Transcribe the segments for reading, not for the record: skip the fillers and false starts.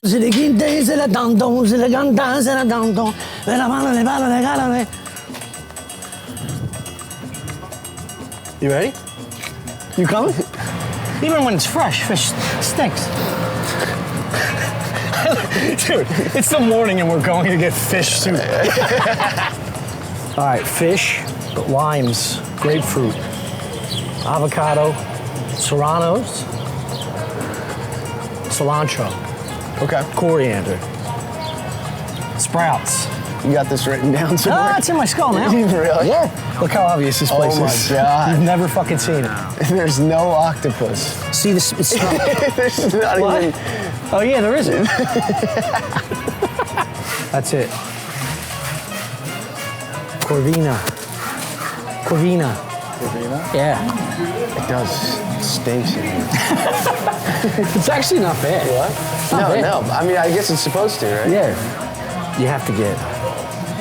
C'est le guindé, c'est le danton, c'est le gantan, c'est le danton. La mano, le palo, le galone. You ready? You coming? Even when it's fresh, fish stinks. Dude, it's the morning and we're going to get fish soup. All right, fish, limes, grapefruit, avocado, serranos, cilantro, Okay. coriander, sprouts. You got this written down somewhere? Ah, it's in my skull now. Really? Yeah. Look how obvious this place is. Oh my God. You've never fucking seen it. There's no octopus. See this? It's There's not What? even. Oh yeah, there isn't. That's it. Corvina. Corvina. Corvina? Yeah. It does. It stinks in here. It's actually not bad. What? Not bad. No. I mean, I guess it's supposed to, right? Yeah. You have to get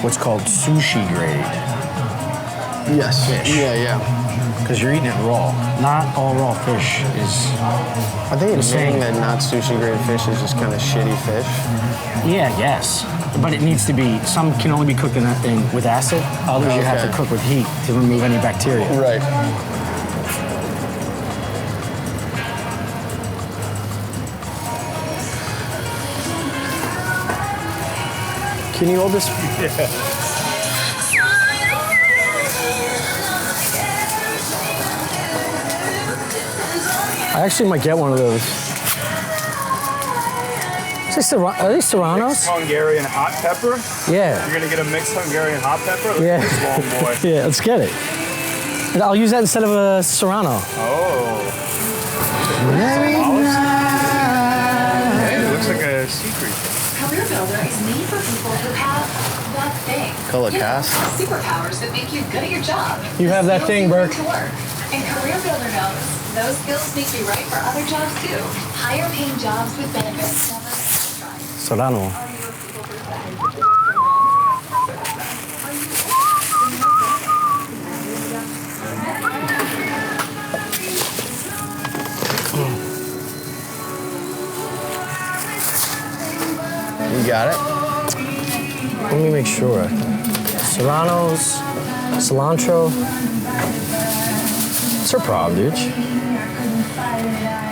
what's called sushi grade. Yes. Fish. Yeah. Because you're eating it raw. Not all raw fish is. I think it's same. saying that not sushi grade fish is just kind of shitty fish. Yeah, yes. But it needs to be, some can only be cooked with acid, others you have Okay. to cook with heat to remove any bacteria. Right. Can you hold this? I actually might get one of those. Are these serranos? Hungarian hot pepper. Yeah. You're gonna get a mixed Hungarian hot pepper. Look Yeah. at this long boy. Yeah, let's get it. And I'll use that instead of a serrano. Oh. Hey, it looks like a sea creature. Career Builder is made for people who have that thing. Call it You know, cast? superpowers that make you good at your job. You have that thing, Burke. To work. And Career Builder knows those skills make you right for other jobs too. Higher paying jobs with benefits. Serrano. You got it? Let me make sure. Serranos, cilantro. It's her problem, dude.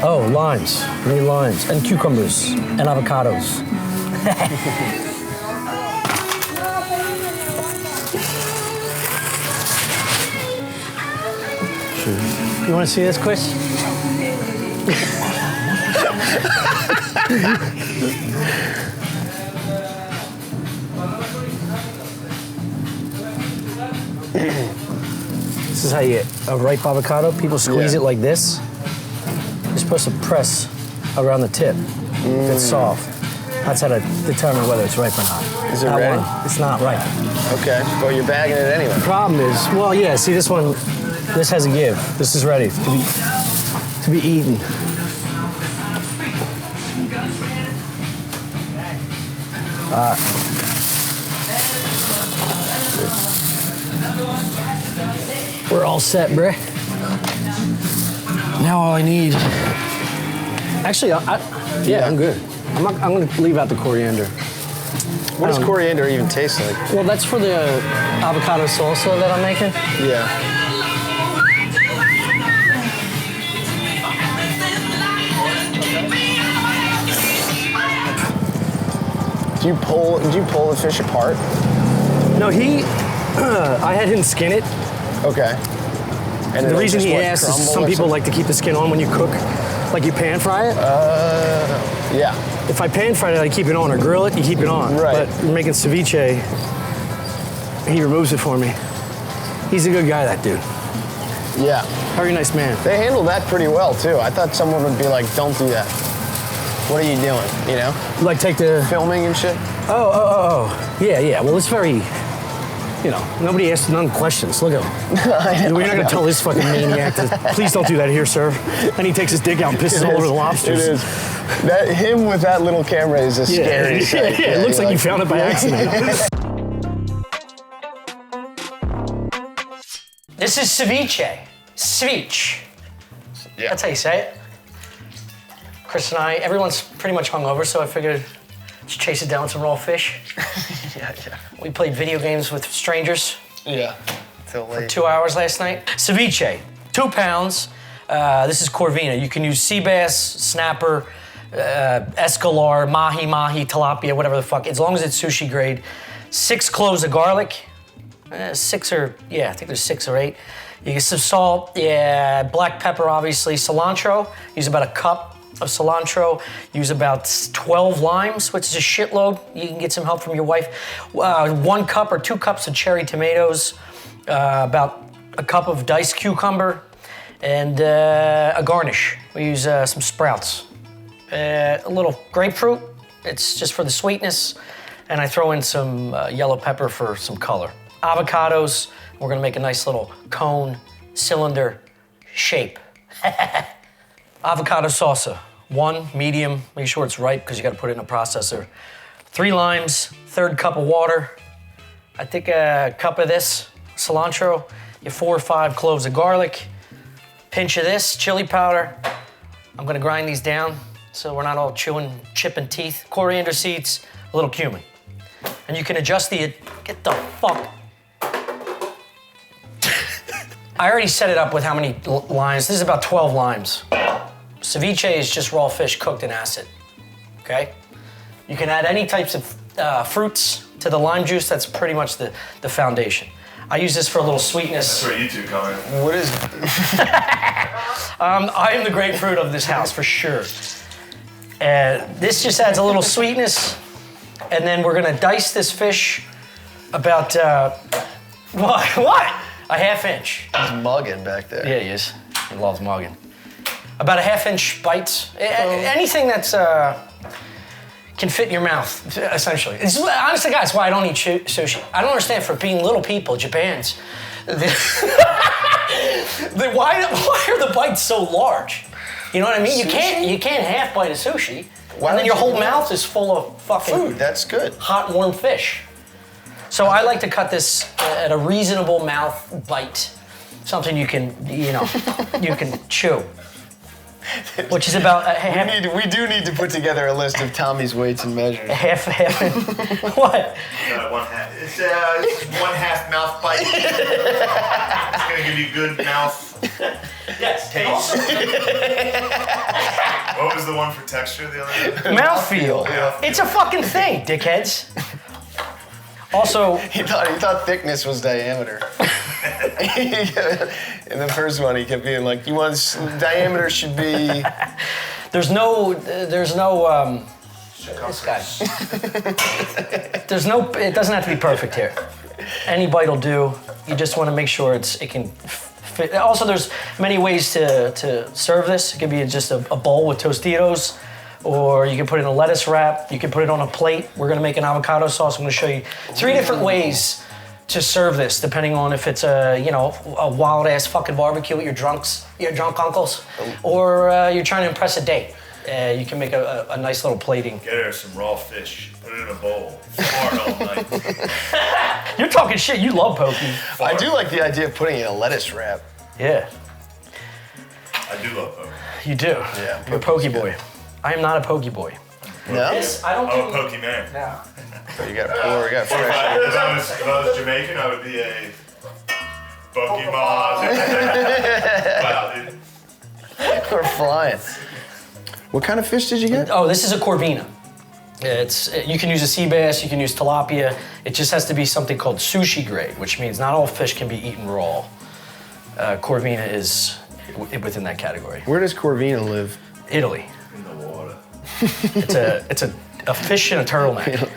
Oh, limes. We need limes. And cucumbers. And avocados. You want to see this, Chris? This is how you get a ripe avocado. People squeeze it like this. You're supposed to press around the tip. If it's soft. That's how to determine whether it's ripe or not. Is it That ready? one, it's not ripe. Okay. Well, you're bagging it anyway. The problem is, well, yeah, see this one, this has a give. This is ready to be eaten. We're all set, bruh. Now all I need. Actually, yeah, I'm good. I'm gonna leave out the coriander. What does coriander even taste like? Well, that's for the avocado salsa that I'm making. Yeah. Do you pull the fish apart? No, I had him skin it. Okay. And The it'll reason just, he what, asked is crumble some or people something? like to keep the skin on when you cook, like you pan fry it. Yeah. If I pan fry it, I keep it on, or grill it, you keep it on. Right. But we're making ceviche, he removes it for me. He's a good guy, that dude. Yeah. Very nice man. They handle that pretty well too. I thought someone would be like, "Don't do that. What are you doing?" You know, Like take the, filming and shit. oh. Yeah. Well, it's very, nobody asks none questions. Look at him. We're not gonna tell this fucking maniac to, please don't do that here, sir. And he takes his dick out and pisses all over the lobsters. It is. That him with that little camera is a scary sight. Yeah, it looks like you found it by accident. This is ceviche. Ceviche. Yeah. That's how you say it. Chris and I, everyone's pretty much hungover, so I figured let's chase it down with some raw fish. Yeah. We played video games with strangers. Yeah. Till late. 2 hours last night. Ceviche, 2 pounds. This is Corvina. You can use sea bass, snapper, escalar, mahi, tilapia, whatever the fuck, as long as it's sushi grade. 6 cloves of garlic. I think there's 6 or 8. You get some salt, black pepper, obviously, cilantro. Use about a cup of cilantro. Use about 12 limes, which is a shitload. You can get some help from your wife. 1 cup or 2 cups of cherry tomatoes. About a cup of diced cucumber. And a garnish. We use some sprouts. A little grapefruit. It's just for the sweetness. And I throw in some yellow pepper for some color. Avocados. We're gonna make a nice little cone, cylinder shape. Avocado salsa. 1 medium, make sure it's ripe because you gotta put it in a processor. 3 limes, 1/3 cup of water. I think a cup of this, cilantro. You 4 or 5 cloves of garlic. Pinch of this, chili powder. I'm gonna grind these down so we're not all chipping teeth. Coriander seeds, a little cumin. And you can adjust get the fuck. I already set it up with how many limes. This is about 12 limes. Ceviche is just raw fish cooked in acid, okay? You can add any types of fruits to the lime juice. That's pretty much the foundation. I use this for a little sweetness. That's where you two come in. What is... I am the grapefruit of this house, for sure. This just adds a little sweetness. And then we're gonna dice this fish about, what? A 1/2 inch. He's mugging back there. Yeah, he is. He loves mugging. About a 1/2 inch bites. Anything that's can fit in your mouth, essentially. Honestly, guys, why I don't eat sushi. I don't understand, for being little people, Japan's. Why are the bites so large? You know what I mean? You can't half bite a sushi, and then your whole mouth is full of fucking food. That's good. Hot, warm fish. So I like to cut this at a reasonable mouth bite, something you can chew. Which is about we do need to put together a list of Tommy's weights and measures. Half. What? 1/2. It's 1/2 mouth bite. It's gonna give you good mouth Yes. taste. What was the one for texture the other day? Mouthfeel. It's a fucking thing, dickheads. Also, He thought thickness was diameter. In the first one, he kept being like, diameter should be... there's no, this guy. It doesn't have to be perfect here. Any bite will do. You just want to make sure it can fit. Also, there's many ways to serve this. It could be just a bowl with Tostitos, or you can put it in a lettuce wrap. You can put it on a plate. We're gonna make an avocado sauce. I'm gonna show you 3 different ways to serve this, depending on if it's a wild ass fucking barbecue with your drunk uncles, or you're trying to impress a date. You can make a nice little plating. Get her some raw fish. Put it in a bowl. Fart all night. You're talking shit. You love poke. I do like the idea of putting it in a lettuce wrap. Yeah. I do love poke. You do. Yeah, You're a pokey boy. I am not a pokey boy. No? I don't I'm a pokey man. No. You got poor, you got If fresh. I was Jamaican, I would be a Pokemon. Wow, dude. We're flying. What kind of fish did you get? Oh, this is a Corvina. You can use a sea bass, you can use tilapia. It just has to be something called sushi grade, which means not all fish can be eaten raw. Corvina is within that category. Where does Corvina live? Italy. In the water. It's a fish in a turtleneck.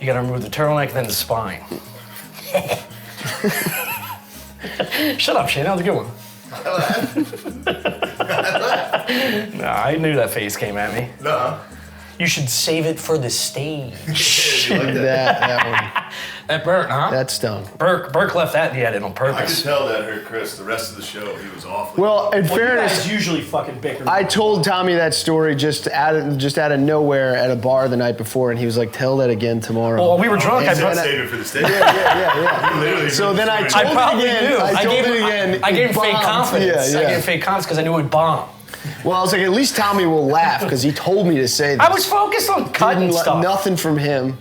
You gotta remove the turtleneck and then the spine. Shut up, Shane. That was a good one. Nah, I knew that face came at me. No. You should save it for the stage. You like that? That one. That burnt, huh? That's stoned. Burke left that and he had it on I could purpose. tell that hurt Chris. The rest of the show, he was awful. Well, in You fairness, guys usually fucking bicker. I told Tommy that story just out of nowhere at a bar the night before, and he was like, "Tell that again tomorrow." Well, we were drunk. He I said brought save it for the stage. Yeah. Literally. So then I I told probably it again. knew. I told it again. I gave him It fake bombed. confidence. Yeah. I gave him fake confidence because I knew it would bomb. Well, I was like, at least Tommy will laugh because he told me to say this. I was focused on cutting stuff. Nothing from him.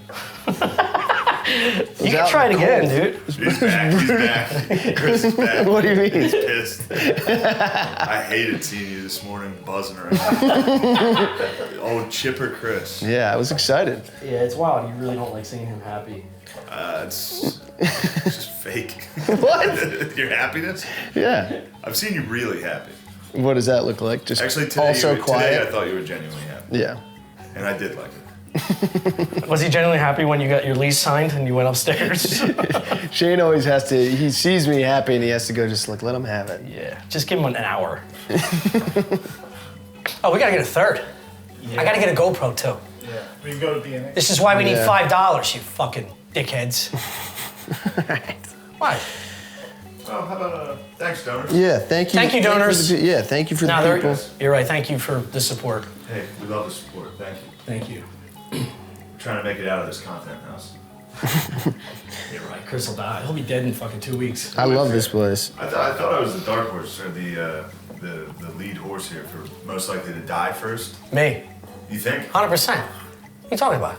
You can try it again, dude. He's back. He's back. Chris is back. What do you mean? He's pissed. I hated seeing you this morning buzzing around. Old chipper Chris. Yeah, I was excited. Yeah, it's wild. You really don't like seeing him happy. It's just fake. What? Your happiness? Yeah. I've seen you really happy. What does that look like? Just Actually, today, also quiet? Today I thought you were genuinely happy. Yeah. And I did like it. Was he genuinely happy when you got your lease signed and you went upstairs? Shane always has to, he sees me happy and he has to go just like, let him have it. Yeah, just give him an hour. Oh, we gotta get a third. Yeah. I gotta get a GoPro too. Yeah, we can go to DNA. This is why we need $5, you fucking dickheads. What? Oh, how about thanks, donors? Yeah, thank you. Thank you, donors. Thank you for the people. You're right, thank you for the support. Hey, we love the support. Thank you. Thank you. Trying to make it out of this content house. You're right, Chris will die. He'll be dead in fucking 2 weeks. I love this place. I thought I was the dark horse, or the lead horse here for most likely to die first. Me. You think? 100%. What are you talking about?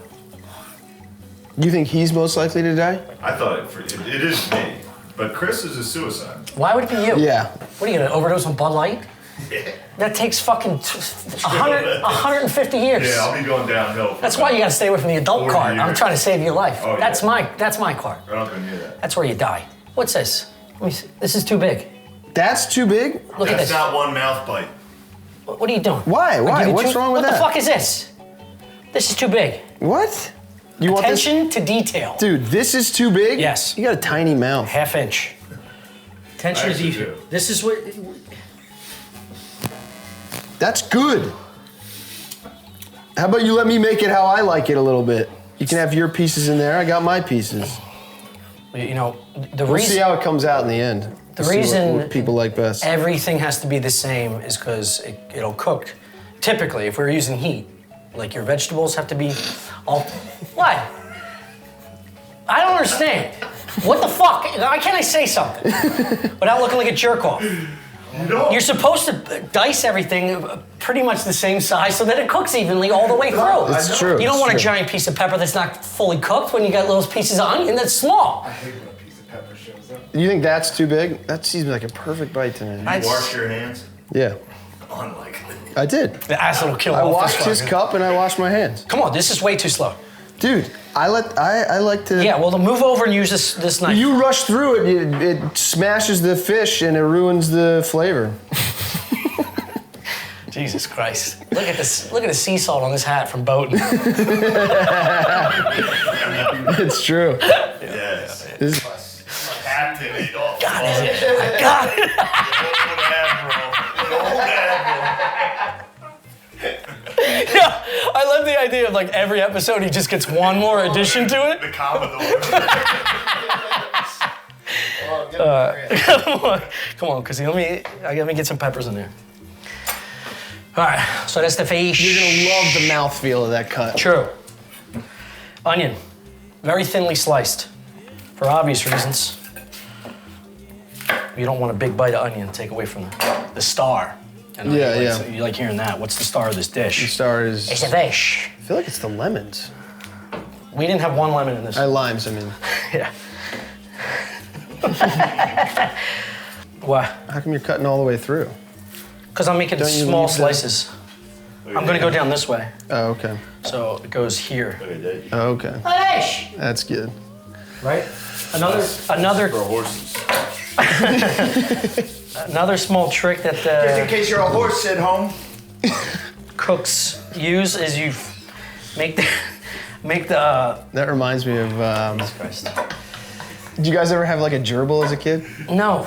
You think he's most likely to die? I thought it is me, but Chris is a suicide. Why would it be you? Yeah. What are you gonna overdose on Bud Light? That takes fucking 150 years. Yeah, I'll be going downhill. That's why you gotta stay away from the adult 40 cart. I'm years. trying to save your life. Oh, that's yeah. my cart. I'm not gonna do that. That's where you die. What's this? Let me see. This is too big. That's too big? Look at That's this. not one mouth bite. What are you doing? Why? Why? What's wrong with that? What the fuck is this? This is too big. What? You want this? Attention to detail. Dude, this is too big? Yes. You got a tiny mouth. Half inch. Attention to actually detail. do. This is what. That's good. How about you let me make it how I like it a little bit? You can have your pieces in there. I got my pieces. You know, the We'll see reason how it comes out in the end. The See reason what people like best. everything has to be the same is because it'll cook. Typically, if we're using heat, like your vegetables have to be all. What? I don't understand. What the fuck? Why can't I say something without looking like a jerk off? No. You're supposed to dice everything pretty much the same size so that it cooks evenly all the way through. It's true. You don't it's want a true. giant piece of pepper that's not fully cooked when you got little pieces of onion that's small. I hate when a piece of pepper shows up. You think that's too big? That seems like a perfect bite to me. You wash your hands? Yeah, Unlikely. I did. The acid will kill I off washed this his fucking- cup and I washed my hands. Come on, this is way too slow. Dude, I like to. Yeah, well, then move over and use this knife. You rush through it, it smashes the fish and it ruins the flavor. Jesus Christ. Look at this. Look at the sea salt on this hat from Bowden. It's true. Yes. This- Captain, eat off. God, is it? I got it. Yeah, I love the idea of like every episode he just gets one more addition to it. The Commodore. Come on, because let me get some peppers in there. All right, so that's the fish. You're gonna love the mouthfeel of that cut. True. Onion, very thinly sliced, for obvious reasons. You don't want a big bite of onion take away from the star. And Yeah. You like hearing that? What's the star of this dish? The star is. It's a fish. I feel like it's the lemons. We didn't have one lemon in this. Limes, I mean. Yeah. Why? How come you're cutting all the way through? Because I'm making Don't you small leave the- slices. I'm gonna go down this way, Oh, okay. so it goes here. Oh, okay. Fish. That's good. Right. Another For horses. another small trick that Just in case you're a horse at home. cooks use is you make the That reminds me of. Christ. Did you guys ever have like a gerbil as a kid? No,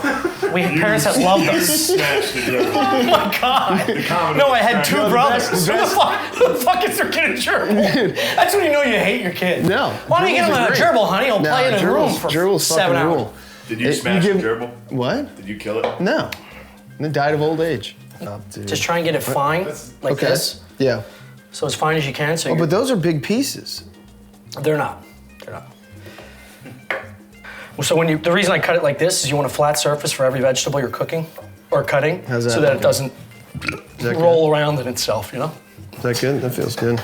we had parents that loved us. Smash the gerbil. Oh my God! No, I had two brothers. Who the fuck is their kid a gerbil? That's when you know you hate your kid. No. Why don't you get him a Gerbils are gerbil, honey? He'll great. play in a room for Gerbils 7 fucking hours. rule. Did you smash you the give- gerbil? What? Did you kill it? No. And it died of old age. Oh, dude. Just try and get it fine, like okay. this. Yeah. So as fine as you can. So Oh, but those are big pieces. they're not. They're not. So the reason I cut it like this is you want a flat surface for every vegetable you're cooking or cutting, How's that so that it looking? doesn't that roll around in itself, you know? Is that good? That feels good.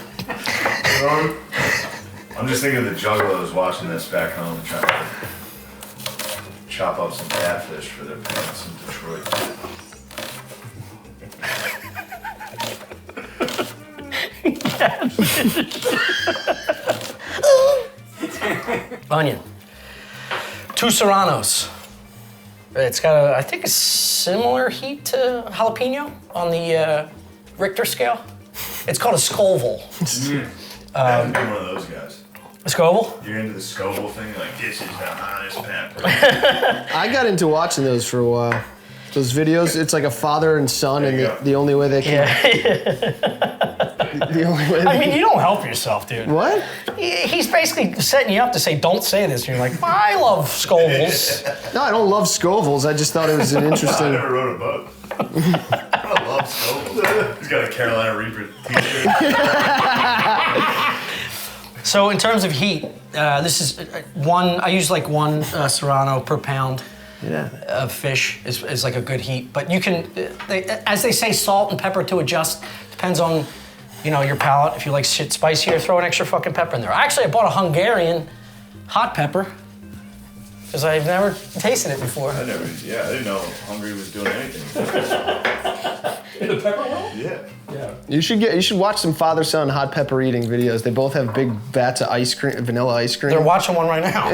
I'm just thinking of the juggalos watching this back home and trying to chop up some catfish for their parents in Detroit. Onion. 2 serranos. It's got, I think, a similar heat to jalapeno on the Richter scale. It's called a Scoville. I'm one of those guys. A Scoville? You're into the Scoville thing? Like, this is the hottest pepper. I got into watching those for a while. Those videos, it's like a father and son, and the only way they can. The only way I mean, you don't help yourself, dude. What? He's basically setting you up to say, don't say this. And you're like, well, I love Scovilles. No, I don't love Scovilles. I just thought it was an I interesting. never wrote a book. I love Scoville. He's got a Carolina Reaper t-shirt. So in terms of heat, this is I use like 1 serrano per pound. Of fish is like a good heat, but you can, as they say, salt and pepper to adjust. Depends on, your palate. If you like shit spicier, throw an extra fucking pepper in there. Actually, I bought a Hungarian hot pepper because I've never tasted it before. I didn't know Hungary was doing anything. In the pepper world? Yeah. You should watch some father-son hot pepper eating videos. They both have big vats of ice cream, vanilla ice cream. They're watching one right now.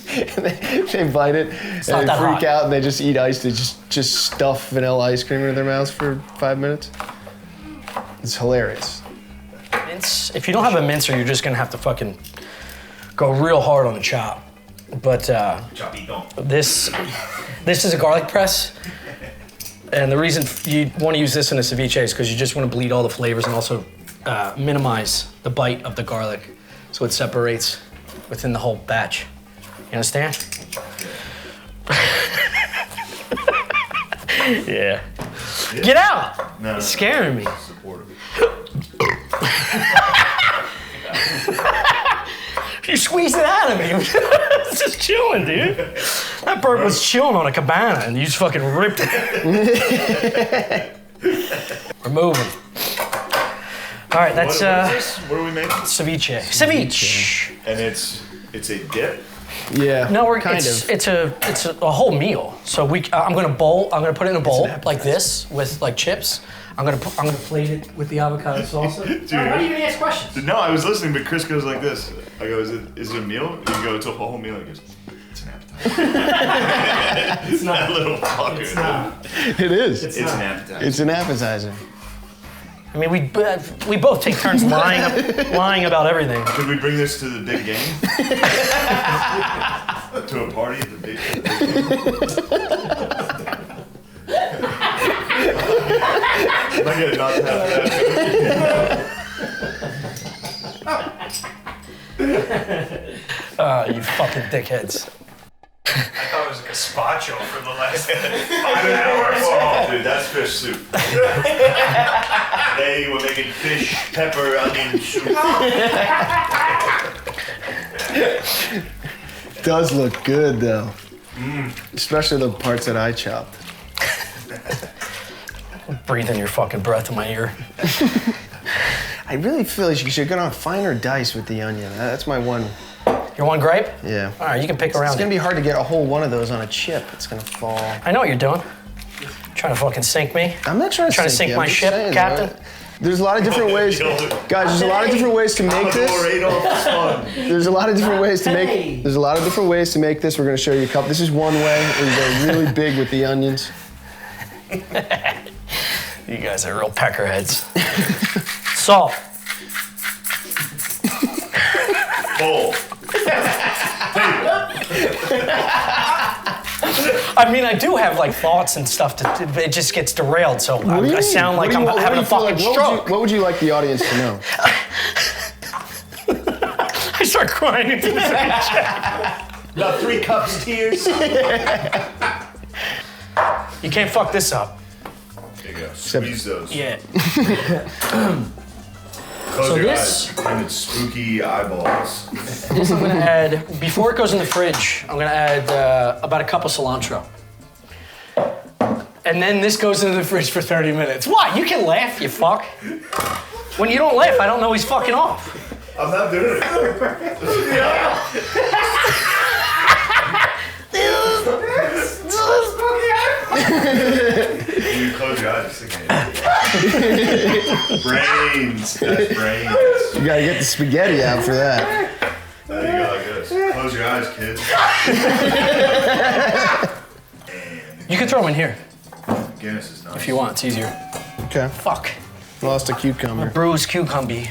they bite it and they not that freak hot. out and they just eat ice. They just stuff vanilla ice cream into their mouths for 5 minutes. It's hilarious. If you don't have a mincer, you're just gonna have to fucking go real hard on the chop. But this is a garlic press. And the reason you want to use this in a ceviche is because you just want to bleed all the flavors and also minimize the bite of the garlic so it separates within the whole batch. You understand? Yeah. Get out! No. It's scaring me. Supportive. You squeezed it out of me. It's just chilling, dude. That bird was chilling on a cabana and you just fucking ripped it. We're moving. All right, that's What is this? What are we making? ceviche. Ceviche. And it's a dip? Yeah. No, it's a whole meal. So I'm gonna put it in a bowl like this with like chips. I'm gonna plate it with the avocado salsa. Dude, Why do you even ask questions? No, I was listening, but Chris goes like this. I go, is it a meal? You go, it's a whole meal. He goes, it's an appetizer. It's not a little fucker. It's not. It is. It's an appetizer. It's an appetizer. I mean, we both take turns lying about everything. Could we bring this to the big game? To a party at the big game? I get it not to have that. You fucking dickheads. I thought it was like a gazpacho for the last 5 Oh, dude, that's fish soup. Today we're making fish, pepper, onion soup. Does look good though. Especially the parts that I chopped. Breathing your fucking breath in my ear. I really feel like you should go on finer dice with the onion. That's my one. Your one grape? Yeah. All right, you can pick around. It's gonna be hard to get a whole one of those on a chip. It's gonna fall. I know what you're doing. Trying to fucking sink me. I'm not trying to sink you. my I'm just ship, saying, Captain. right? There's a lot of different ways, guys. There's a lot of different ways to make this. There's a lot of different ways to make. There's a lot of different ways to make this. We're gonna show you a couple. This is one way. We go really big with the onions. You guys are real peckerheads. Salt. Bowl. I mean, I do have like thoughts and stuff. It just gets derailed, so I sound like I'm having a fucking stroke. What would you like the audience to know? I start crying into the About 3 cups tears. You can't fuck this up. There you go. Squeeze those. Yeah. Close So your this- eyes. And it's spooky eyeballs. This I'm gonna add, before it goes in the fridge, I'm gonna add about a cup of cilantro. And then this goes into the fridge for 30 minutes. Why? You can laugh, you fuck. When you don't laugh, I don't know he's fucking off. I'm not doing it. You close your eyes just thinking. Brains. That's brains. You gotta get the spaghetti out for that. There you go, like this. Close your eyes, kids. You can throw them in here Guinness is nice. if you want. It's easier. Okay. Fuck. Lost a cucumber. Bruised cucumber. You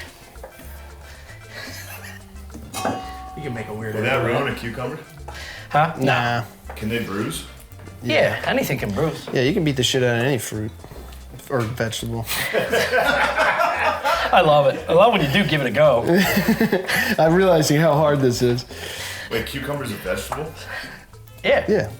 can make a weird. Will that ruin a cucumber? Huh? Nah. Can they bruise? Yeah, anything can bruise. Yeah, you can beat the shit out of any fruit or vegetable. I love it. I love when you do give it a go. I'm realizing how hard this is. Wait, cucumber's a vegetable? Yeah. Yeah.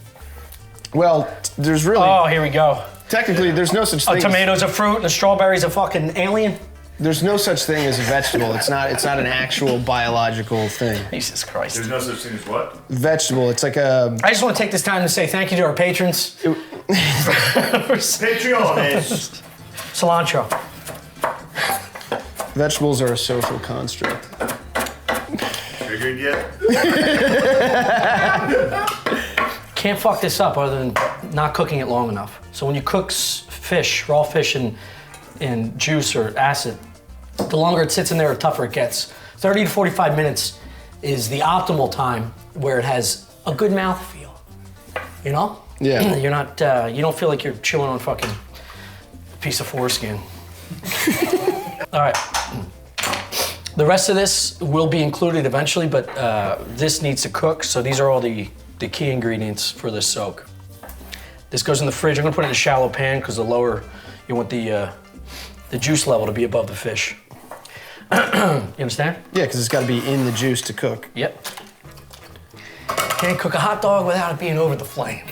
Well, there's really Oh, here we go. technically there's no such thing. A tomato's a fruit and a strawberry's a fucking alien. There's no such thing as a vegetable. It's not an actual biological thing. Jesus Christ. There's no such thing as what? Vegetable. It's like a I just want to take this time to say thank you to our patrons. Patreon is. Cilantro. vegetables are a social construct. Triggered yet? Can't fuck this up other than not cooking it long enough. So when you cook fish, raw fish in juice or acid, the longer it sits in there, the tougher it gets. 30 to 45 minutes is the optimal time where it has a good mouthfeel. You know? Yeah. You're not, you don't feel like you're chewing on a fucking piece of foreskin. All right. The rest of this will be included eventually, but this needs to cook, so these are all the key ingredients for this soak. This goes in the fridge. I'm gonna put it in a shallow pan because the lower, you want the juice level to be above the fish. You understand? Yeah, because it's got to be in the juice to cook. Yep. Can't cook a hot dog without it being over the flame.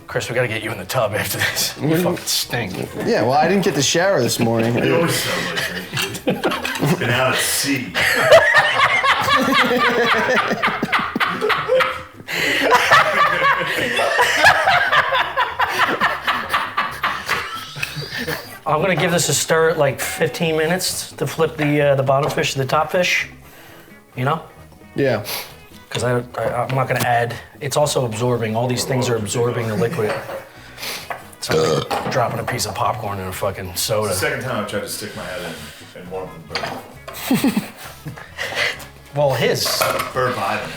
Chris, we gotta get you in the tub after this. You fucking stink. Yeah, well, I didn't get the shower this morning. You always sound like that. Been out at sea. I'm gonna give this a stir at like 15 minutes to flip the bottom fish to the top fish. You know? Yeah. Because I'm not gonna add, it's also absorbing, all these things are absorbing the liquid. So I'm dropping a piece of popcorn in a fucking soda. It's the second time I've tried to stick my head in one of them burp. Well, his. Burp item.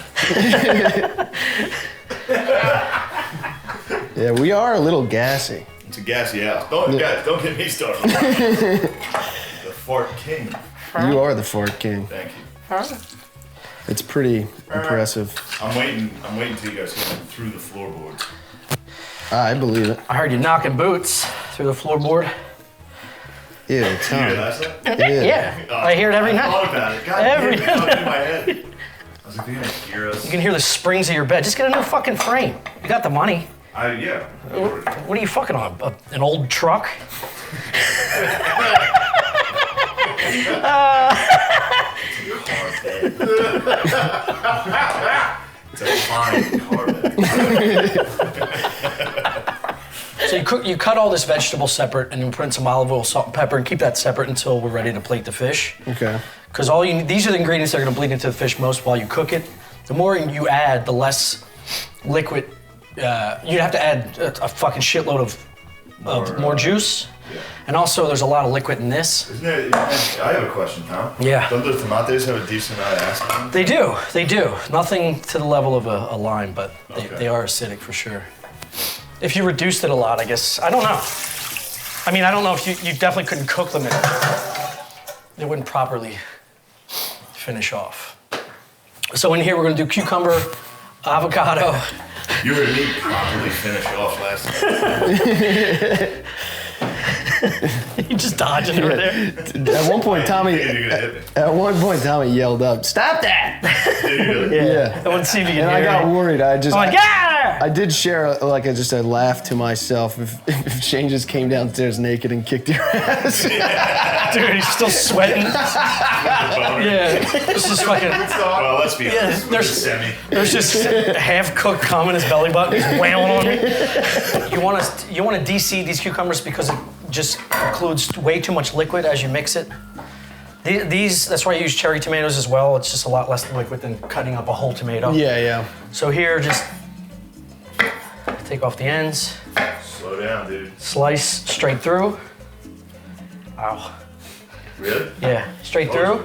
Yeah, we are a little gassy. It's a gassy house. Guys, don't get me started. The Fort King. You are the Fort King. Thank you. It's pretty impressive. I'm waiting till you guys get through the floorboards. I believe it. I heard you knocking boots through the floorboard. Ew, Did you hear Tom. that stuff? Yeah, I hear it every I night. thought about it. God Every damn, it got in my head. I was like, they're gonna hear us. You can hear the springs of your bed. Just get a new fucking frame. You got the money. Yeah. What are you fucking on? An old truck? It's a fine car bed. So you cut all this vegetable separate and then put in some olive oil, salt, and pepper, and keep that separate until we're ready to plate the fish. Okay. Because these are the ingredients that are gonna bleed into the fish most while you cook it. The more you add, the less liquid. You'd have to add a fucking shitload of more juice. Yeah. And also, there's a lot of liquid in this. Isn't it? I have a question, Tom. Yeah. Don't those tomatoes have a decent amount of acid in them? They do. Nothing to the level of a lime, but they are acidic for sure. If you reduced it a lot, I guess, I don't know. I mean, I don't know if you definitely couldn't cook them. They wouldn't properly finish off. So in here, we're gonna do cucumber, avocado. You heard me properly finish off last time. You just dodging over there. At one point, Tommy. You're gonna hit me. At one point, Tommy yelled up, "Stop that!" Yeah. I want to see if you can And hear I got me. worried. I'm like, yeah! I did share just a laugh to myself if Shane just came downstairs naked and kicked your ass. Dude, he's still sweating. Yeah. It's just fucking. Well, let's be honest. There's just half-cooked cum in his belly button. He's wailing on me. You want to de-seed these cucumbers because it just includes way too much liquid as you mix it. That's why I use cherry tomatoes as well. It's just a lot less liquid than cutting up a whole tomato. Yeah. So here, just take off the ends, Slow down, dude. slice straight through. Ow. Really? Yeah, straight through.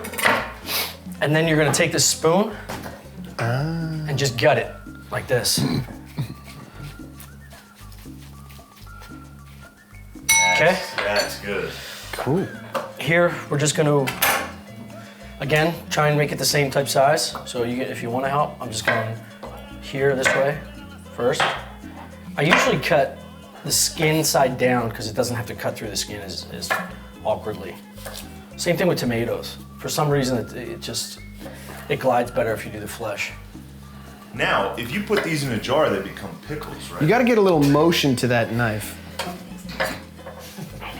And then you're gonna take this spoon and just gut it like this. Okay. That's good. Cool. Here, we're just gonna, again, try and make it the same type size. So if you wanna help, I'm just going here this way first. I usually cut the skin side down because it doesn't have to cut through the skin as awkwardly. Same thing with tomatoes. For some reason, it glides better if you do the flesh. Now, if you put these in a jar, they become pickles, right? You got to get a little motion to that knife.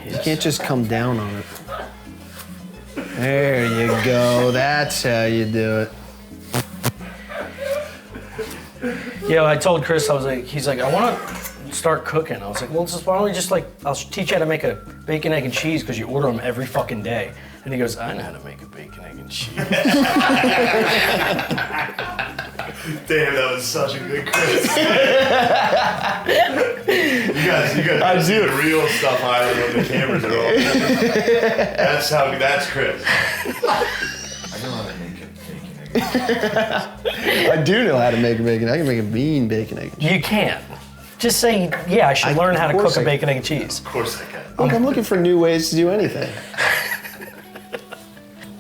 You can't just come down on it. There you go. That's how you do it. Yeah, I told Chris, he's like, I want to start cooking. I was like, well, why don't we just I'll teach you how to make a bacon, egg, and cheese because you order them every fucking day. And he goes, I know how to make a bacon, egg, and cheese. Damn, that was such a good quiz. you guys see the real stuff highlighted when the cameras are off. That's Chris. I know how to make a bacon, egg, and I do know how to make a bacon. I can make a bean bacon egg. You can't. Just say, yeah, I should learn how to cook a bacon, egg, and cheese. Of course I can. Look, I'm looking for new ways to do anything.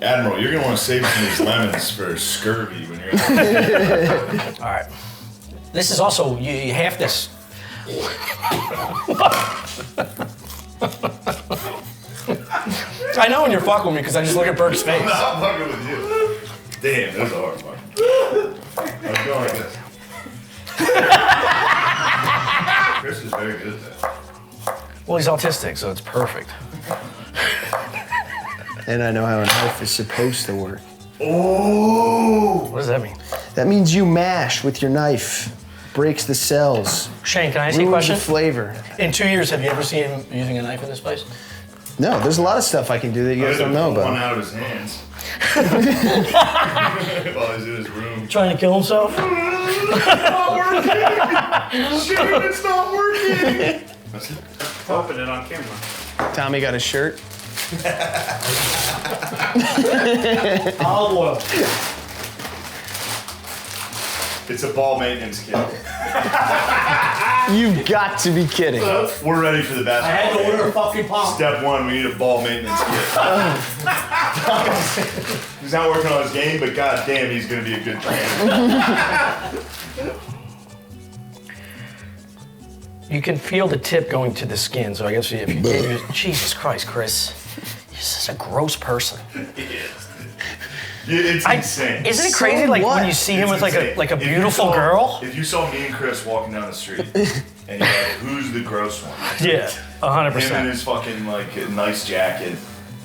Admiral, you're gonna want to save some of these lemons for scurvy when you're All right. This is also, you half this. I know when you're fucking with me because I just look at Burke's face. No, I'm fucking with you. Damn, that was a hard one. I'm going like this. Chris is very good at that. Well, he's autistic, so it's perfect. And I know how a knife is supposed to work. Oh! What does that mean? That means you mash with your knife. Breaks the cells. Shane, can I ask you a Ruins the question? flavor. In 2 years, have you ever seen him using a knife in this place? No, there's a lot of stuff I can do that you guys don't know One about. out of his hands. While he's in his room. Trying to kill himself? It's not working! Shit, it's not working! Open it on camera. Tommy got a shirt. Olive oil. It's a ball maintenance kit. You've got to be kidding. We're ready for the I had to basketball. order a fucking pump. Step one, we need a ball maintenance kit. He's not working on his game, but goddamn, he's gonna be a good trainer. You can feel the tip going to the skin, so I guess if you Jesus Christ, Chris. You're such a gross person. It's insane. Isn't it crazy like what? when you see him It's with insane. like a If you beautiful saw- girl? If you saw me and Chris walking down the street, and you're like, who's the gross one? Yeah, Him in 100%. his fucking nice jacket.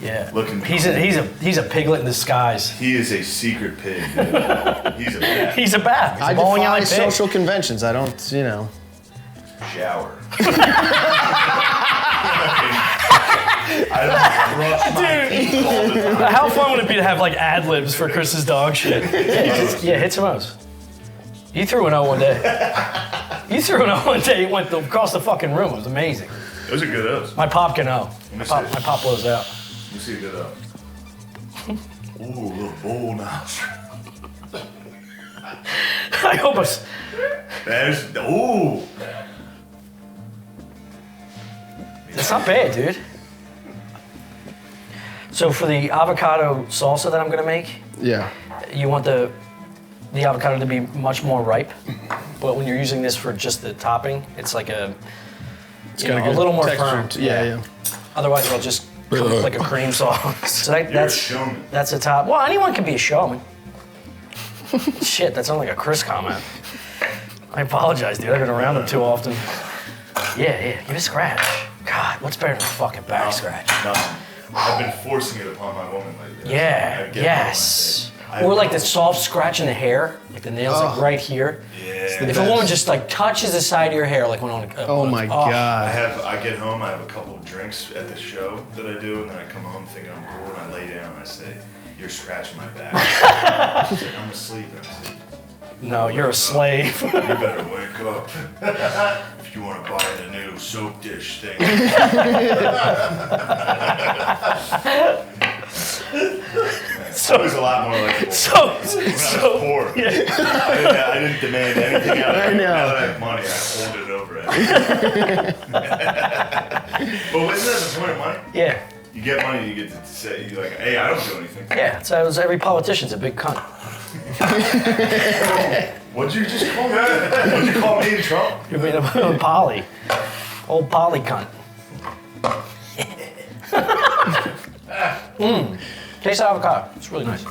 Yeah. looking He's cool. a piglet in disguise. He is a secret pig. Dude. He's a bat. He's a bat. He's I a bowling defy alley pig. social conventions. I don't, Shower. I don't brush my teeth all the time. How fun would it be to have like ad libs for Chris's dog shit? Yeah, hit some O's. You threw an O one day. You threw an O one day. It went across the fucking room. It was amazing. Those are good O's. My pop can O. me My see. pop blows out. Let me see a good O. Ooh, a little bowl nostril. I hope it's. There's, ooh. It's not bad, dude. So for the avocado salsa that I'm gonna make, yeah. you want the avocado to be much more ripe. But when you're using this for just the topping, it's like a It's got a little more texture firm. to- Yeah. Otherwise, it'll just come with like a cream sauce. So that's the top. Well, anyone can be a showman. Shit, that sounds like a Chris comment. I apologize, dude. I've been around him too often. Yeah, give it a scratch. God, what's better than a fucking back scratch? Nothing. I've been forcing it upon my woman lately. Yeah, yes. Or like the soft scratch in the hair, like the nails like right here. Yeah. If a woman just like touches the side of your hair, like when on Oh my God. I get home, I have a couple of drinks at the show that I do, and then I come home thinking I'm cool, and I lay down and I say, "You're scratching my back." She's like, "I'm asleep." And I say, No, you're a slave. "You better wake up if you want to buy the new soap dish thing." So it was a lot more like So poor. Yeah. I didn't demand anything out of it. Now that I have money, I hold it over it. But isn't that the point of money? Yeah. You get money, you get to say, you're like, "Hey, I don't do anything." Yeah, so every politician's a big cunt. What'd you just call me? What'd you call me and Trump? You mean a poly. Old poly cunt. Taste of avocado. It's really nice.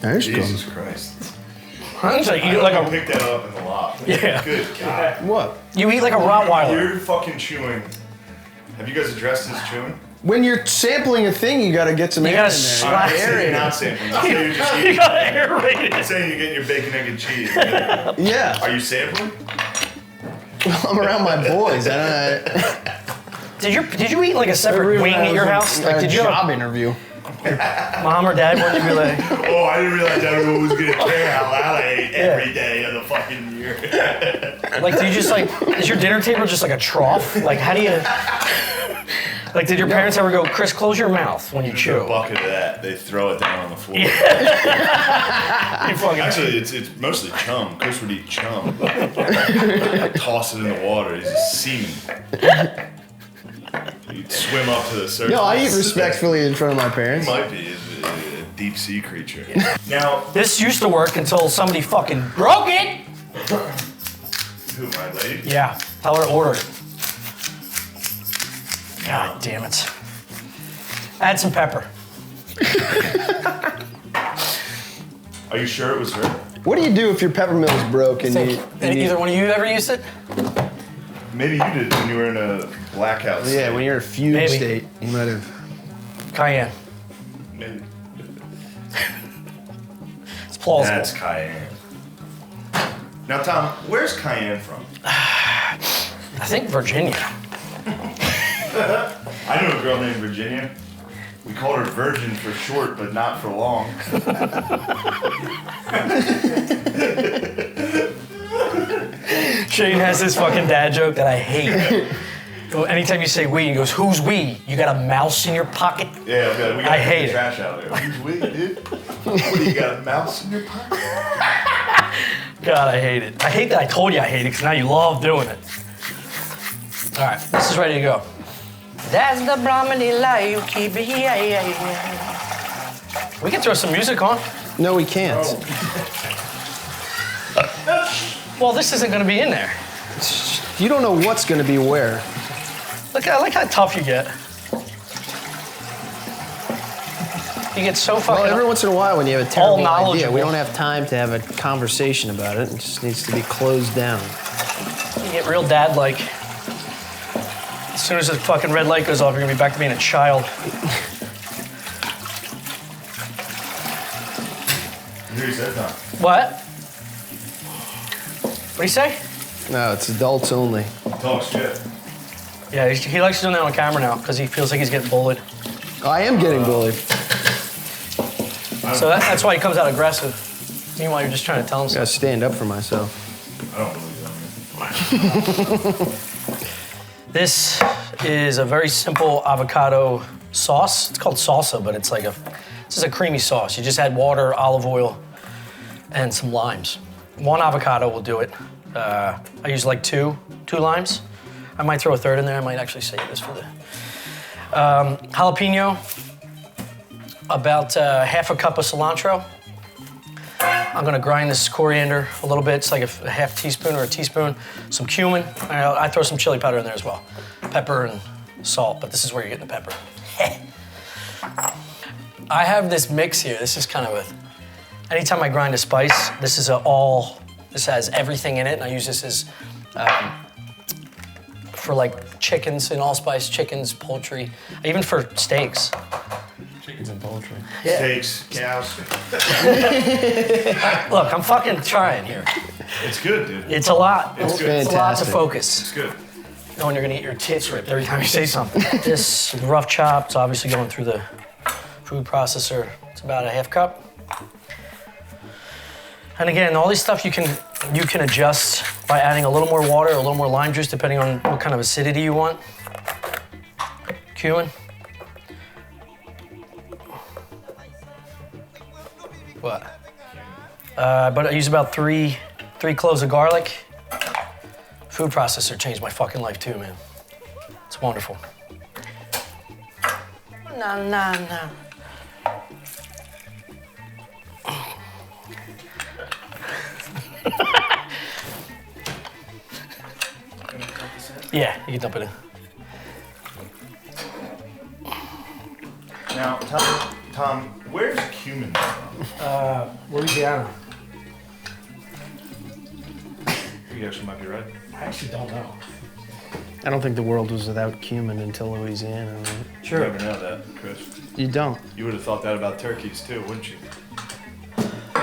There's good. Jesus Christ. I'm just like, you I like picked that up in the lot. Yeah. Good God. What? You eat like a Rottweiler. You're fucking chewing. Have you guys addressed this chewing? When you're sampling a thing, you gotta get some air in gotta there. slap I'm saying you're not sampling. I'm saying you're just You eating. gotta aerate I'm it. saying you're getting your bacon, egg, and cheese. Yeah. Are you sampling? I'm around my boys. Did you eat like a separate wing at your house? Like, did you have job interview? a mom or dad? Wouldn't you be like, Oh, I didn't realize everyone was gonna care how loud I ate every day of the fucking year. like, do you just like, is your dinner table just like a trough? Like, how do you, like, did your parents ever go, Chris, close your mouth when you There's chew? a bucket of that. They throw it down on the floor. You fucking Actually, it's mostly chum. Chris would eat chum. Toss it in the water. He's a seaman. He'd swim up to the surface. No, I eat respectfully in front of my He parents. might be a deep sea creature. Now, This used to work until somebody fucking broke it. who, my lady? Yeah, tell her to order it. God damn it. Add some pepper. Are you sure it was her? What do you do if your pepper mill is broke and you Either one of you ever used it? Maybe you did when you were in a blackout state. Yeah, when you're in a fugue Maybe. state, you might have. Cayenne. Maybe. It's plausible. That's cayenne. Now, Tom, where's cayenne from? I think Virginia. I knew a girl named Virginia. We called her Virgin for short, but not for long. Shane has this fucking dad joke that I hate. So anytime you say we, he goes, "Who's we? You got a mouse in your pocket?" Yeah, we got I hate it. trash out there. Who's we, dude? What do you got, a mouse in your pocket? God, I hate it. I hate that I told you I hate it because now you love doing it. All right, this is ready to go. That's the Brahmini life, keep it here. We can throw some music on. No, we can't. Well, this isn't going to be in there. You don't know what's going to be where. Look, I like how tough you get. You get so fucking. Well, every once in a while when you have a all terrible idea, knowledgeable. we don't have time to have a conversation about it. It just needs to be closed down. You get real dad-like. As soon as the fucking red light goes off, you're gonna be back to being a child. Here he said that. What? What do you say? No, it's adults only. Talk shit. Yeah, he likes doing that on camera now because he feels like he's getting bullied. I am getting bullied. So that's why he comes out aggressive. Meanwhile, you're just trying to tell him I gotta something. stand up for myself. I don't believe that. This is a very simple avocado sauce. It's called salsa, but it's like this is a creamy sauce. You just add water, olive oil, and some limes. One avocado will do it. I use like two limes. I might throw a third in there. I might actually save this for the jalapeno. About half a cup of cilantro. I'm gonna grind this coriander a little bit. It's like a half teaspoon or a teaspoon. Some cumin. I throw some chili powder in there as well. Pepper and salt, but this is where you're getting the pepper. I have this mix here. This is kind of a, anytime I grind a spice, this is this has everything in it, and I use this as, for like chickens and allspice, chickens, poultry, even for steaks. Chickens and poultry. Yeah. Steaks, cows. Look, I'm fucking trying here. It's good, dude. It's a lot. It's good. It's a lot to Fantastic. focus. It's good. Knowing you're gonna get your tits ripped every time you say something. This rough chop, it's obviously going through the food processor. It's about a half cup. And again, all this stuff you can adjust by adding a little more water, a little more lime juice, depending on what kind of acidity you want. Cumin. What? But I use about three cloves of garlic. Food processor changed my fucking life too, man. It's wonderful. No. Yeah, you can dump it in. Now, Tom, where's cumin from? Louisiana. You actually might be right. I actually don't know. I don't think the world was without cumin until Louisiana. Right? You Sure. never know that, Chris. You don't. You would have thought that about turkeys too, wouldn't you?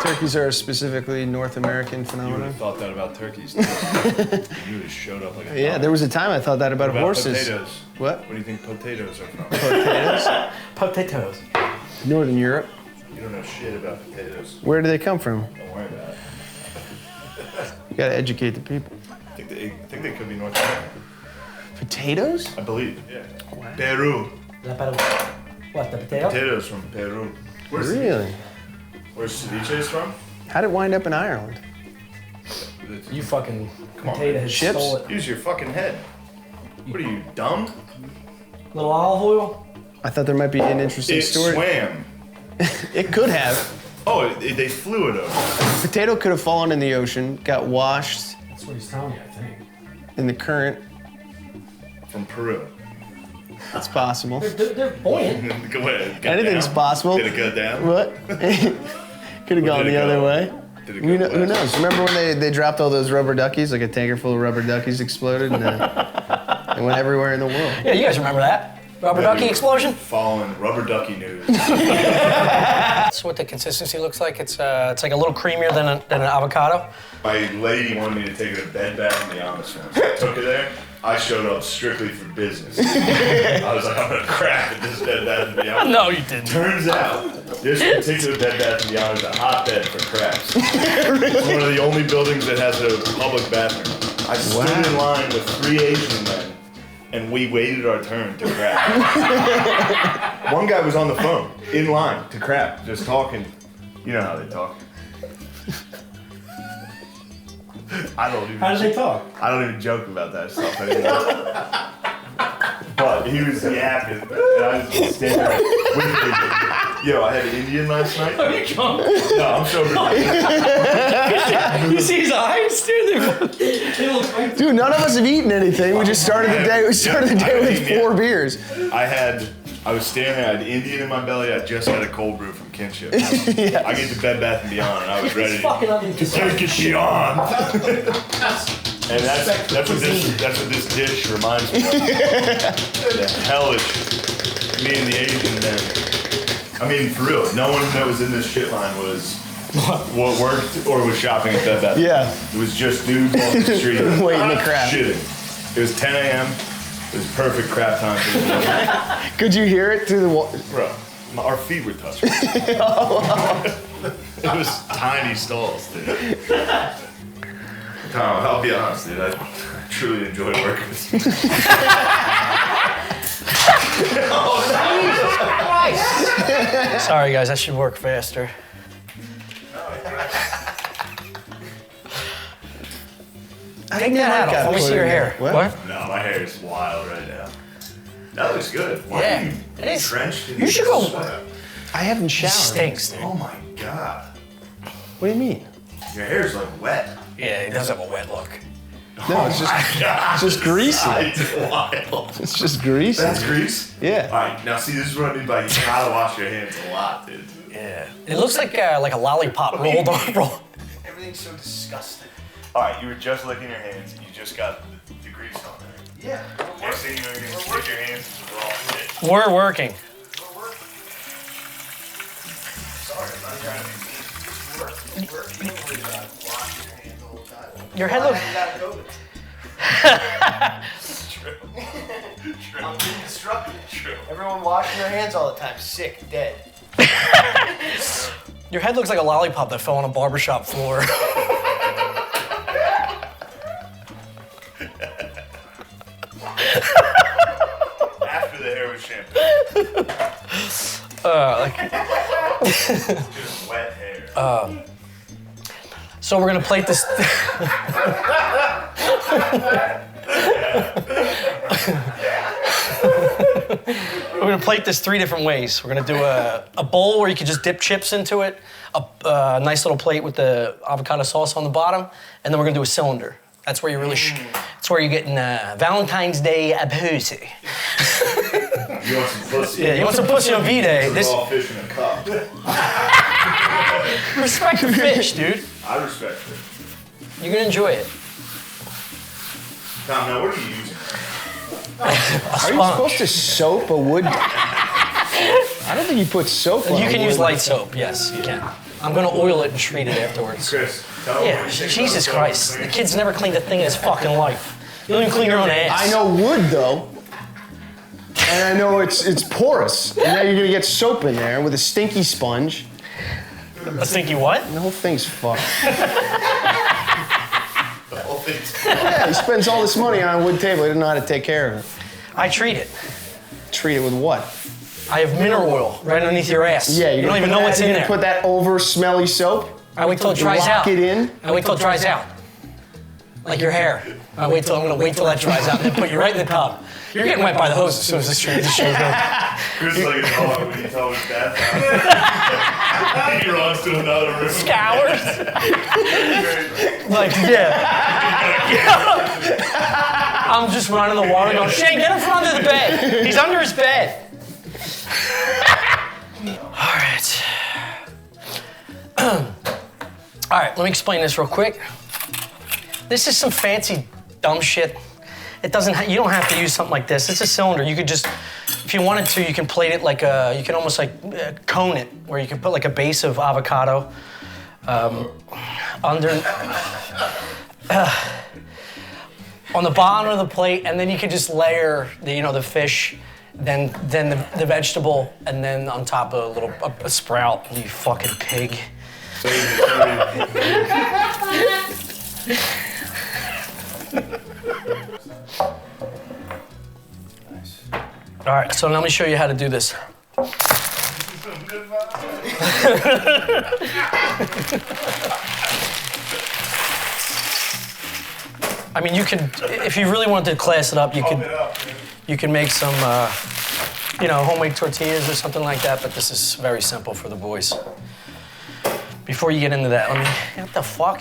Turkeys are a specifically North American You would phenomenon. have thought that about turkeys too. You would have showed up like a Yeah, dog. there was a time I thought that about What about horses. potatoes? What? Where do you think potatoes are from? Potatoes? Potatoes. Northern Europe. You don't know shit about potatoes. Where do they come from? Don't worry about it. You gotta educate the people. I think they could be North American. Potatoes? I believe. Yeah. Peru. What, the potato? Potatoes from Peru. Really? Where's ceviche from? How'd it wind up in Ireland? You fucking Come on, potato man. head Chips? stole it. Use your fucking head. What are you, dumb? Little olive oil? I thought there might be an interesting It story. swam. It could have. Oh, they flew it over. Potato could have fallen in the ocean, got washed That's what he's telling me, I think. in the current. From Peru. It's possible. They're buoyant. Go ahead. Anything's possible. Did it go down? What? Could have gone did it the other go? way. Did it Who go who west? knows? Remember when they dropped all those rubber duckies? Like a tanker full of rubber duckies exploded and it went everywhere in the world. Yeah, you guys remember that? Rubber ducky explosion? Following rubber ducky news. That's what the consistency looks like. It's like a little creamier than an avocado. My lady wanted me to take her to Bed Bath & Beyond once. I took her there. I showed up strictly for business. I was like, I'm gonna crap at this Bed Bath & Beyond. No, you didn't. Turns out, this particular Bed Bath & Beyond is a hotbed for craps. It's one of the only buildings that has a public bathroom. I stood in line with 3 Asian men, and we waited our turn to crap. One guy was on the phone, in line to crap, just talking. You know how they talk. I don't even. How do they talk? I don't even joke about that stuff anymore. But he was yapping, and I was just standing there with him. Yo, I had an Indian last night. Are you drunk? No, I'm sober. You see his eyes, dude? They look like Dude, none of us have eaten anything. We just started the day. We started the day with 4 beers. I was standing there, I had Indian in my belly, I just had a cold brew from Kinship. I get to Bed Bath & Beyond, and I was ready fucking to ugly. take it beyond. And that's what this dish reminds me of. The hellish, me and the Asian men. I mean, for real, no one that was in this shit line was what worked or was shopping at Bed Bath. Yeah. It was just dudes on the street Waiting to crap. shitting. It was 10 a.m. It was perfect crap time for the Could you hear it through the wall? Bro, our feet were touching. It was tiny stalls, dude. Tom, I'll be honest, dude. I truly enjoy working with you. Sorry, guys, I should work faster. Take that hat off. Let me see your hair. What? No, my hair is wild right now. That looks good. Why Yeah, are you it is. drenched in You should go- sweat? I haven't He showered. stinks, dude. Oh my god. What do you mean? Your hair's like wet. Yeah, he does have a wet look. No, it's just greasy. It's wild. It's just greasy. That's grease? Yeah. All right, now see, this is what I mean by you gotta wash your hands a lot, dude. Yeah. It looks like a lollipop rolled on. Everything's so disgusting. All right, you were just licking your hands. You just got the grease on there. Yeah. Next thing you know, you're gonna stick your hands into raw shit. We're working. Sorry, I'm not trying to be mean. Your head looks. True. I'm being destructive. True. Everyone washing their hands all the time, sick, dead. Your head looks like a lollipop that fell on a barbershop floor. After the hair was shampooed. Just wet hair. So we're gonna plate this. We're gonna plate this 3 different ways. We're gonna do a bowl where you can just dip chips into it, a nice little plate with the avocado sauce on the bottom, and then we're gonna do a cylinder. That's where you're really, that's where you're getting Valentine's Day pussy. You want some pussy? Yeah, you want some pussy on V-Day. This raw fish in a cup. Respect the fish, dude. I respect it. You're gonna enjoy it. Tom, now what are you using? Are you supposed to soap a wood? I don't think you put soap on You can a use wood. light soap, yes, you can. I'm gonna oil it and treat it afterwards. Chris, tell me what Yeah, you think Jesus about Christ. The kid's never cleaned a thing in his fucking life. You don't even clean your own ass. I know wood though. And I know it's porous. And now you're gonna get soap in there with a stinky sponge. A stinky what? The whole thing's fucked. The whole thing's Yeah, he spends all this money on a wood table. He doesn't know how to take care of it. I treat it. Treat it with what? I have mineral oil right underneath your ass. Yeah, you don't even know what's in there. Put that over smelly soap. I wait till it dries lock out. it in. I wait till it dries out. Like your hair. I'm gonna wait till that dries out and then put you right in the tub. You're getting wet by the hose as soon as this show's over. Chris is like a dog when you tell his dad. He runs to another room. Scours. Like, yeah. I'm just running the water going, Shane, get him from under the bed. He's under his bed. All right. All right, let me explain this real quick. This is some fancy dumb shit. It doesn't. You don't have to use something like this. It's a cylinder. You could just, if you wanted to, you can plate it like a. You can almost like cone it, where you can put like a base of avocado under on the bottom of the plate, and then you could just layer the fish, then the vegetable, and then on top of a sprout. You fucking pig. All right, so let me show you how to do this. I mean, you could, if you really wanted to class it up, you could make some, homemade tortillas or something like that. But this is very simple for the boys. Before you get into that, let me. What the fuck?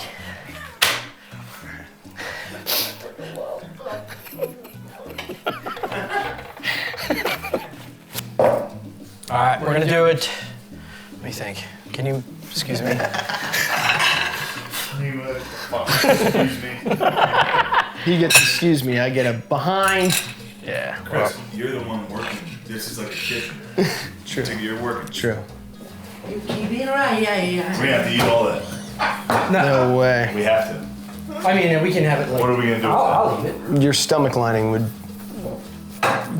All right, we're gonna do it. Let me think. Can you, excuse me? Excuse me. He gets excuse me, I get a behind. Yeah. Chris, you're the one working. This is like a kitchen. True. You're working. True. We have to eat all that. No way. We have to. I mean, we can have it like. What are we gonna do with I'll eat it. Your stomach lining would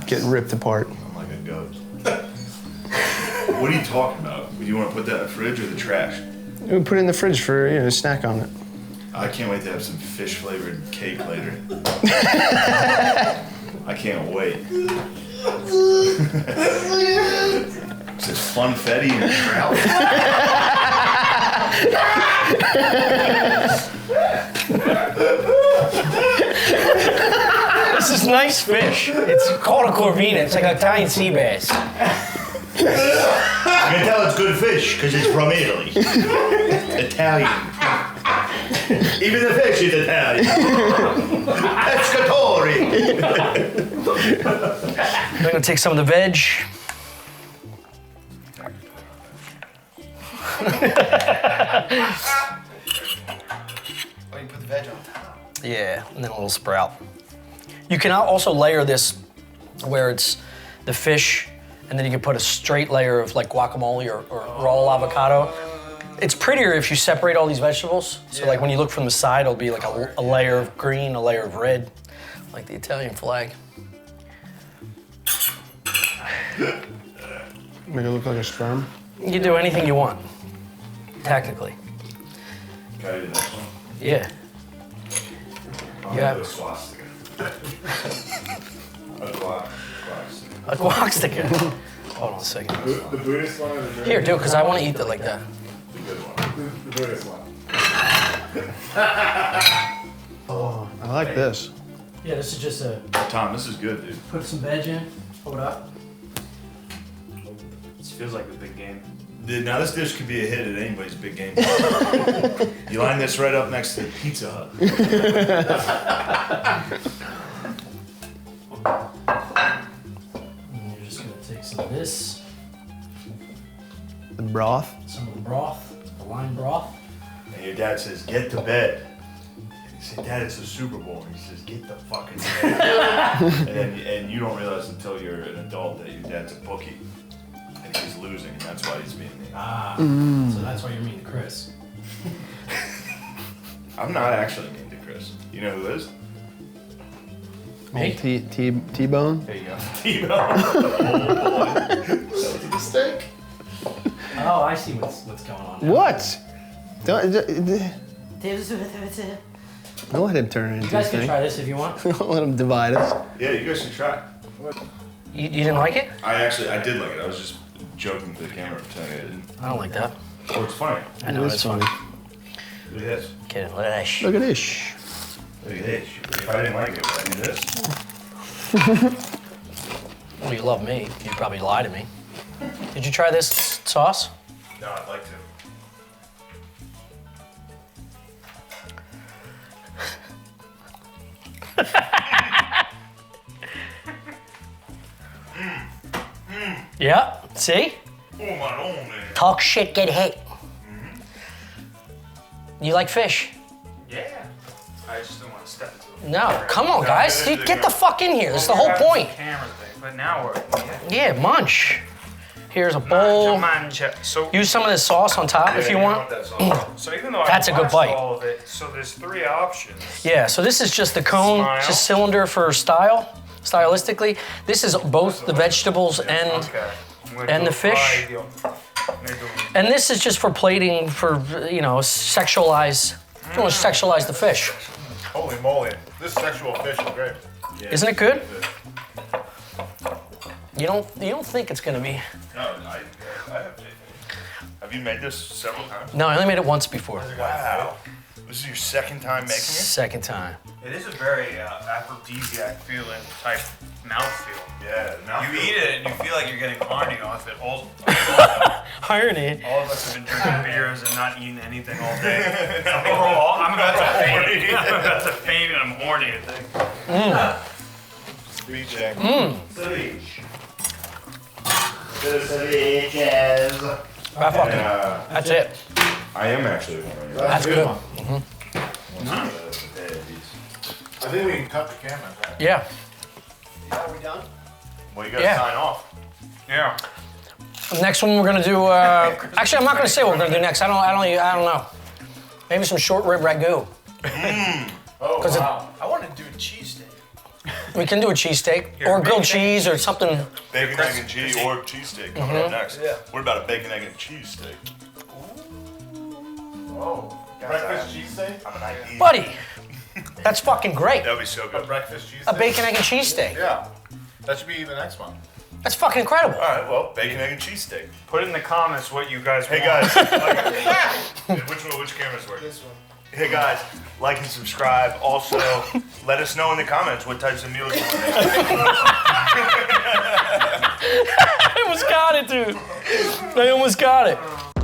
get ripped apart. I'm like a goat. What are you talking about? Do you want to put that in the fridge or the trash? We put it in the fridge for a snack on it. I can't wait to have some fish flavored cake later. I can't wait. It's just funfetti and trout. This is nice fish. It's called a corvina. It's like an Italian sea bass. can tell it's good fish because it's from Italy. Italian. Even the fish is Italian. Pescatori. I'm gonna take some of the veg. Oh, you put the veg on top. Yeah, and then a little sprout. You can also layer this where it's the fish, and then you can put a straight layer of like guacamole or raw avocado. It's prettier if you separate all these vegetables. So like when you look from the side, it'll be like a layer of green, a layer of red, like the Italian flag. Make it look like a sperm. You can do anything you want, technically. Can I do the next one? Yeah. Yeah. A swastika. A guac sticker. Hold on a second. The Buddhist one or the Here, do it, because I want to eat it like that. The good one. The Buddhist one. Oh, I like this. Yeah, this is just a, Tom, this is good, dude. put some veg in, hold it up. This feels like the big game. Now this dish could be a hit at anybody's big game. You line this right up next to Pizza Hut. And you're just gonna take some of this, The broth. some of the broth, the lime broth. And your dad says, get to bed. And you say, Dad, it's the Super Bowl. And he says, get the fucking bed. and you don't realize until you're an adult that your dad's a bookie. And he's losing, and that's why he's being mean. Ah, so that's why you're mean to Chris. I'm not actually mean to Chris. You know who is? Me? T-bone. There you go. T-Bone. The steak. Oh, I see what's going on now. What? Don't let him turn it You into a guys can thing. try this if you want. Don't let him divide us. Yeah, you guys should try. You didn't like it? I did like it. I was just joking to the camera, pretending I didn't. I don't like that. Oh, it's funny. I know, It is it's funny. Look at this. Kidding, look at that. Look at this. Look at this. If I didn't like it, would I do this? Well, you love me. You'd probably lie to me. Did you try this sauce? No, I'd like to. Yeah, see? Oh my own man. Talk shit, get hit. You like fish? Yeah. I just don't want to step into it. No, come on, guys. Get the fuck in here. That's the whole point. Camera thing, but now we're. Yeah, munch. Here's a bowl. So, Use some of this sauce on top if you want. so even though That's I a good watched bite. all of it, so there's 3 options. Yeah, so this is just the cone, Smile. just cylinder for stylistically. This is both the vegetables and Okay. I'm gonna and do the fish. I'm gonna do- and this is just for plating for, you know, sexualize. If you want to sexualize the fish. Holy moly. This sexual fish is great. Yeah, Isn't it good? You don't think it's gonna be. No, I have faith. Have you made this several times? No, I only made it once before. Wow. This is your second time making it? Second time. It is a very aphrodisiac feeling type mouthfeel. Yeah. Now You eat it and you feel like you're getting horny off it. All Irony. of us have been drinking beers and not eating anything all day. I'm about to faint. I'm about to faint and I'm horny, I think. Ceviche. Mm. Ceviche. That's it. I am actually horny. That's good. I think we can cut the camera. Right? Yeah. Are we done? Well, you gotta Yeah. sign off. Yeah. Next one we're gonna do. Actually, I'm not gonna say what we're gonna do next. I don't know. Maybe some short rib ragu. Oh, 'Cause it- wow. I want to do a cheesesteak. We can do a cheesesteak or grilled cheese or something. Bacon, egg, and cheese or cheesesteak coming up next. Yeah. What about a bacon, egg, and cheese steak? Oh, breakfast cheesesteak? I'm an idea. Buddy, that's fucking great. That'd be so A good. breakfast cheesesteak? A bacon, egg, and cheesesteak. Yeah. That should be the next one. That's fucking incredible. All right, well, bacon, egg, and cheese steak. Put in the comments what you guys Hey want. guys, which cameras work? This one. Hey guys, like and subscribe. Also, let us know in the comments what types of meals you want to make. It was almost got it, dude. I almost got it.